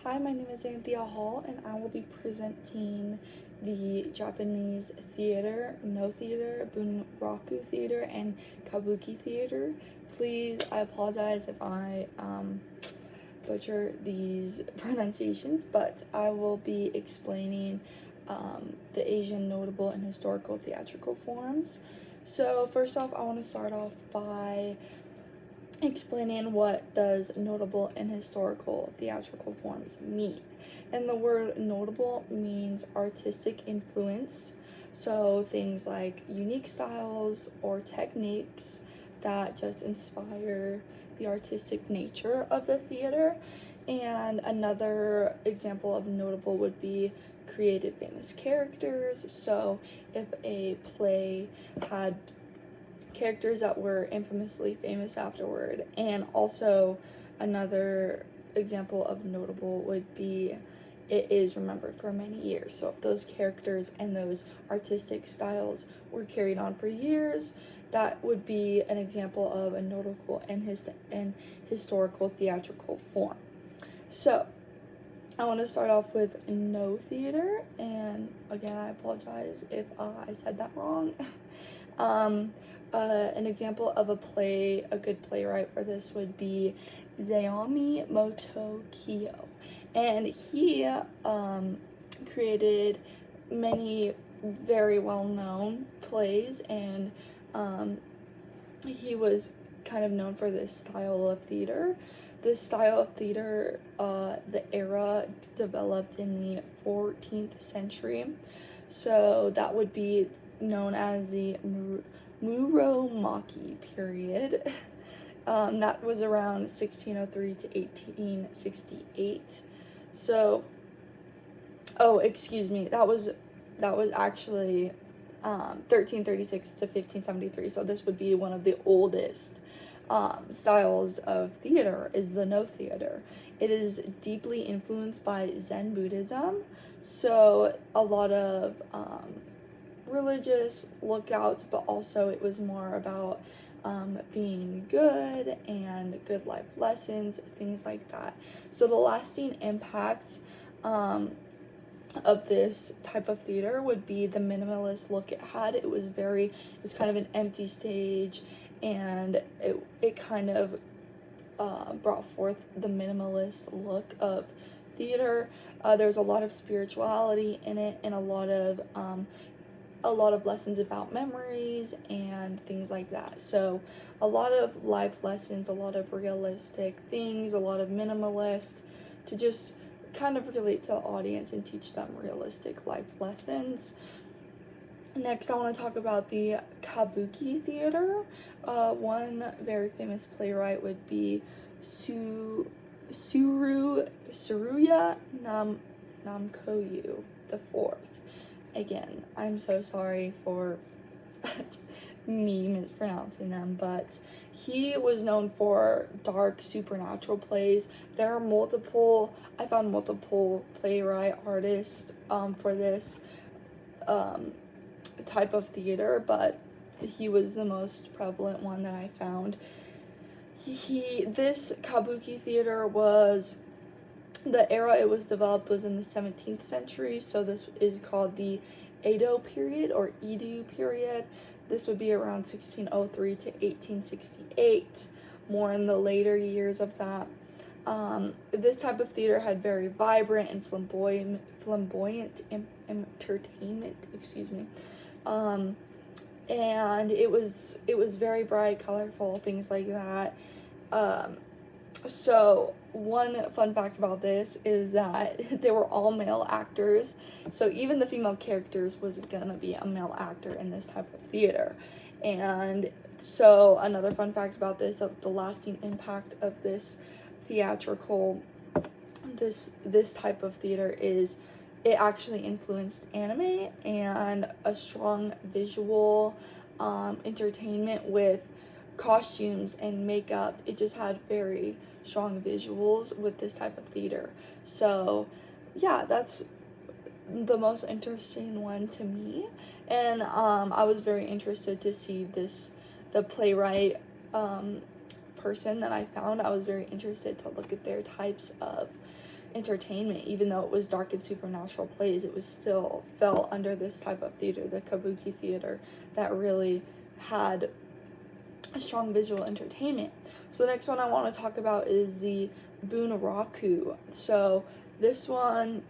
Hi, my name is Anthea Hall, and I will be presenting the Japanese theater, No Theater, Bunraku Theater, and Kabuki Theater. Please, I apologize if I butcher these pronunciations, but I will be explaining the Asian notable and historical theatrical forms. So first off, I want to start off by explaining what does notable and historical theatrical forms mean. And the word notable means artistic influence, so things like unique styles or techniques that just inspire the artistic nature of the theater. And another example of notable would be created famous characters. So if a play had characters that were infamously famous afterward. And also another example of notable would be it is remembered for many years. So if those characters and those artistic styles were carried on for years, that would be an example of a notable and historical theatrical form. So I want to start off with No Theater, and again, I apologize if I said that wrong. An example of a good playwright for this would be Zayami Motokiyo, and he created many very well-known plays, and he was kind of known for this style of theater. This style of theater, the era developed in the 14th century, so that would be known as the Muromachi period. That was around 1603 to 1868. So, oh, excuse me, that was actually 1336 to 1573. So this would be one of the oldest styles of theater, is the No Theater. It is deeply influenced by Zen Buddhism, so a lot of religious lookouts, but also it was more about being good and good life lessons, things like that. So the lasting impact of this type of theater would be the minimalist look it had. It was kind of an empty stage, and it kind of brought forth the minimalist look of theater. There's a lot of spirituality in it, and a lot of lessons about memories and things like that. So a lot of life lessons, a lot of realistic things, a lot of minimalist, to just kind of relate to the audience and teach them realistic life lessons. Next, I want to talk about the Kabuki theater. One very famous playwright would be Tsuruya Namkoyu the Fourth. Again, I'm so sorry for me mispronouncing them, but he was known for dark supernatural plays. I found multiple playwright artists for this type of theater, but he was the most prevalent one that I found. This Kabuki theater was, the era it was developed was in the 17th century, so this is called the Edo period or Edo period. This would be around 1603 to 1868, more in the later years of that. This type of theater had very vibrant and flamboyant entertainment, and it was very bright, colorful, things like that. So one fun fact about this is that they were all male actors, so even the female characters was gonna be a male actor in this type of theater. And so another fun fact about this, the lasting impact of this this type of theater is it actually influenced anime and a strong visual entertainment with costumes and makeup. It just had very strong visuals with this type of theater. So yeah, that's the most interesting one to me, and I was very interested to see the playwright person that I found. I was very interested to look at their types of entertainment. Even though it was dark and supernatural plays, it was still fell under this type of theater, the kabuki theater, that really had a strong visual entertainment. So the next one I want to talk about is the Bunraku. So this one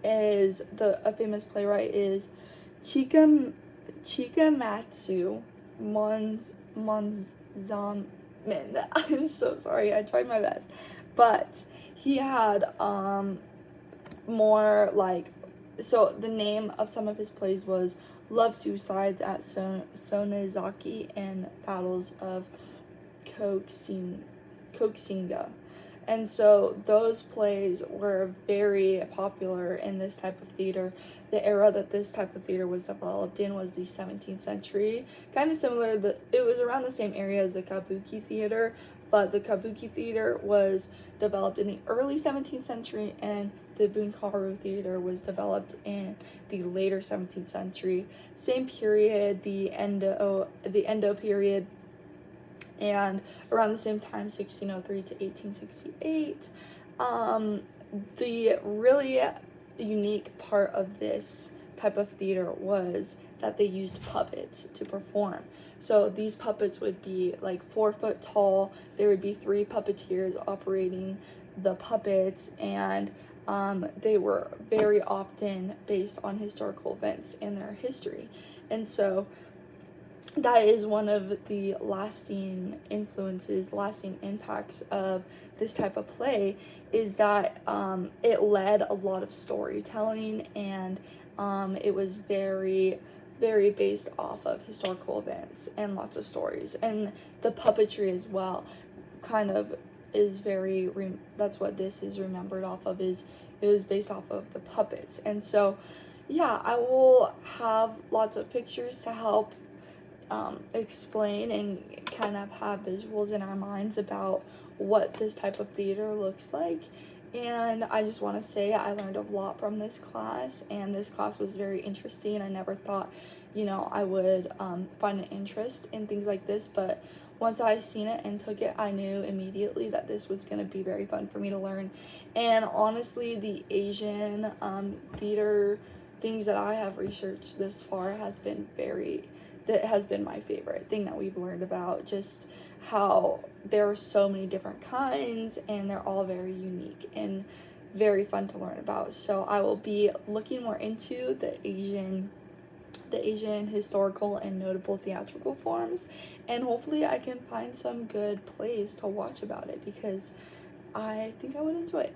is a famous playwright is Chikamatsu Monzamin. I'm so sorry, I tried my best. But he had more like, so the name of some of his plays was Love Suicides at Sonezaki and Battles of Koxinga. And so those plays were very popular in this type of theater. The era that this type of theater was developed in was the 17th century. Kind of similar, it was around the same area as the kabuki theater, but the kabuki theater was developed in the early 17th century, and the Bunkaru theater was developed in the later 17th century. Same period, the Endo period, and around the same time, 1603 to 1868. The really unique part of this type of theater was that they used puppets to perform. So these puppets would be like 4 foot tall. There would be 3 puppeteers operating the puppets, and they were very often based on historical events in their history. And so that is one of the lasting influences, lasting impacts of this type of play, is that it led a lot of storytelling, and it was very, very based off of historical events and lots of stories. And the puppetry as well kind of is very, that's what this is remembered off of, is it was based off of the puppets. And so, yeah, I will have lots of pictures to help explain and kind of have visuals in our minds about what this type of theater looks like. And I just want to say I learned a lot from this class, and this class was very interesting. I never thought, I would find an interest in things like this, but once I seen it and took it, I knew immediately that this was going to be very fun for me to learn. And honestly, the Asian theater things that I have researched this far that has been my favorite thing that we've learned about, just how there are so many different kinds, and they're all very unique and very fun to learn about. So I will be looking more into the Asian historical and notable theatrical forms, and hopefully I can find some good plays to watch about it, because I think I would enjoy it.